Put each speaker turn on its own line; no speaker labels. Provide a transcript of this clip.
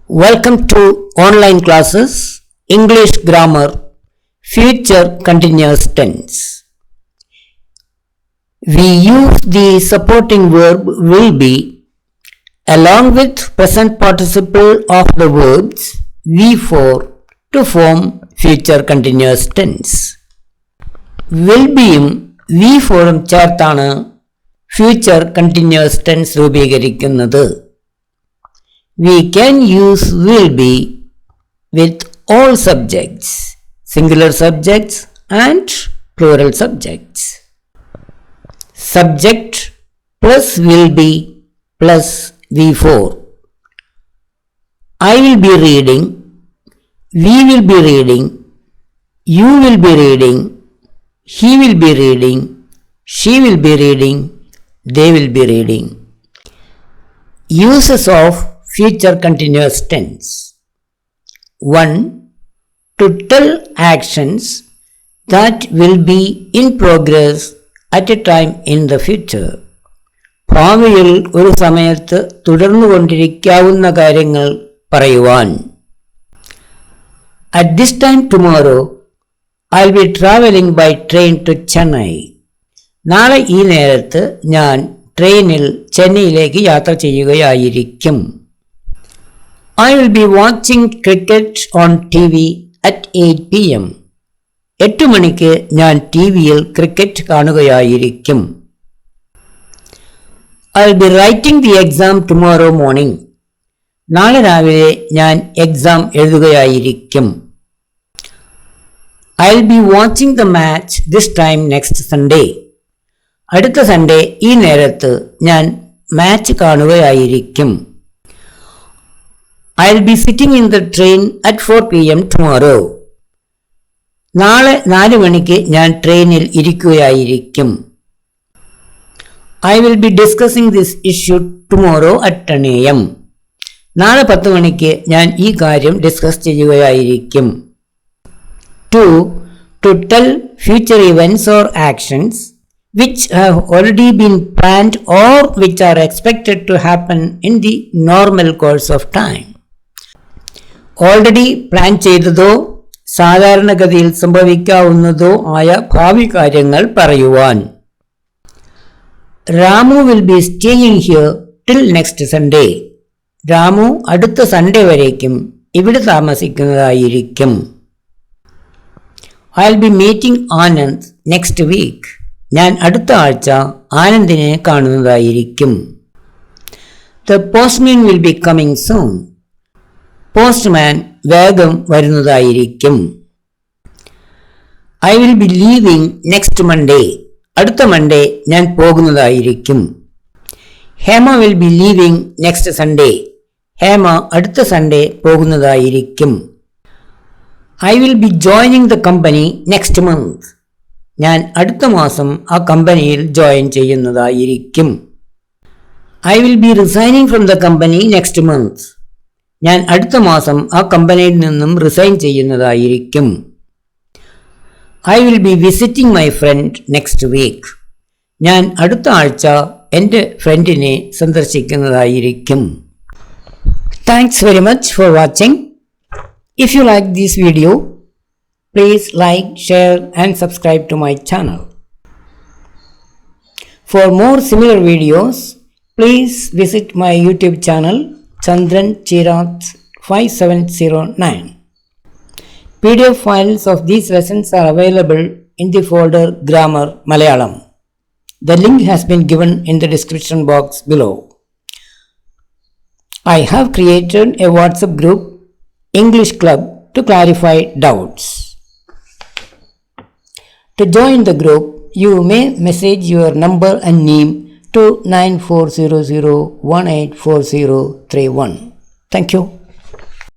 Welcome to online classes, English grammar, future continuous tense. We use the supporting verb will be along with present participle of the verbs V4 to form future continuous tense. Will beയും V4ഉം ചേർത്താണ് future continuous tense രൂപീകരിക്കുന്നത്. We can use will be with all subjects, singular subjects and plural subjects. Subject plus will be plus V4. I will be reading, we will be reading, you will be reading, he will be reading, she will be reading, they will be reading. Uses of future continuous tense. 1. To tell actions that will be in progress at a time in the future. ഭാവിയിൽ ഒരു സമയത്ത് തുടർന്നുകൊണ്ടിരിക്കാവുന്ന കാര്യങ്ങൾ പറയുവാൻ. At this time tomorrow, I'll be traveling by train to Chennai. നാളെ ഈ നേരത്ത് ഞാൻ ട്രെയിനിൽ ചെന്നൈയിലേക്ക് യാത്ര ചെയ്യുകയായിരിക്കും. I will be watching cricket on TV at 8 p.m. 8 മണിക്ക് ഞാൻ ടിവിയിൽ cricket കാണുകയായിരിക്കും. I will be writing the exam tomorrow morning. നാളെ രാവിലെ ഞാൻ exam എഴുതുകയായിരിക്കും. I will be watching the match this time next Sunday. അടുത്ത സൺഡേ ഈ നേരത്ത് ഞാൻ match കാണുകയായിരിക്കും. I'll be sitting in the train at 4 p.m. tomorrow. നാളെ 4 മണിക്ക് ഞാൻ ട്രെയിനിൽ ഇരിക്കുകയായിരിക്കും. I will be discussing this issue tomorrow at 10 a.m. നാളെ 10 മണിക്ക് ഞാൻ ഈ കാര്യം discuss ചെയ്യുകയായിരിക്കും. 2. To tell future events or actions which have already been planned or which are expected to happen in the normal course of time. Already plan ചെയ്തതോ സാധാരണഗതിയിൽ സംഭവിക്കാവുന്നതോ ആയ ഭാവി കാര്യങ്ങൾ പറയുവാൻ. Ramu will be staying here till next Sunday. Ramu അടുത്ത Sunday വരേക്കും ഇവിടെ താമസിക്കുന്നതായിരിക്കും. I will be meeting Anand next week. ഞാൻ അടുത്ത ആഴ്ച ആനന്ദിനെ കാണുന്നതായിരിക്കും. The postman will be coming soon. Postman വേഗം വരുന്നതായിരിക്കും. I will be leaving next Monday. അടുത്ത മൺഡേ ഞാൻ പോകുന്നതായിരിക്കും. Hema will be leaving next Sunday. Hema അടുത്ത സൺഡേ പോകുന്നതായിരിക്കും. I will B joining the company next month. ഞാൻ അടുത്ത മാസം ആ കമ്പനിയിൽ ജോയിൻ ചെയ്യുന്നതായിരിക്കും. I will be resigning from the company next month. ഞാൻ അടുത്ത മാസം ആ കമ്പനിയിൽ നിന്നും റിസൈൻ ചെയ്യുന്നതായിരിക്കും. I will be visiting my friend next week. ഞാൻ അടുത്ത ആഴ്ച എൻ്റെ ഫ്രണ്ടിനെ സന്ദർശിക്കുന്നതായിരിക്കും. Thanks very much for watching. If you like this video, please like, share and subscribe to my channel. For more similar videos, please visit my YouTube channel Chandran Chirath 5709. PDF files of these lessons are available in the folder Grammar Malayalam. The link has been given in the description box below. I have created a WhatsApp group, English Club, to clarify doubts. To join the group, you may message your number and name to 9400184031. Thank you.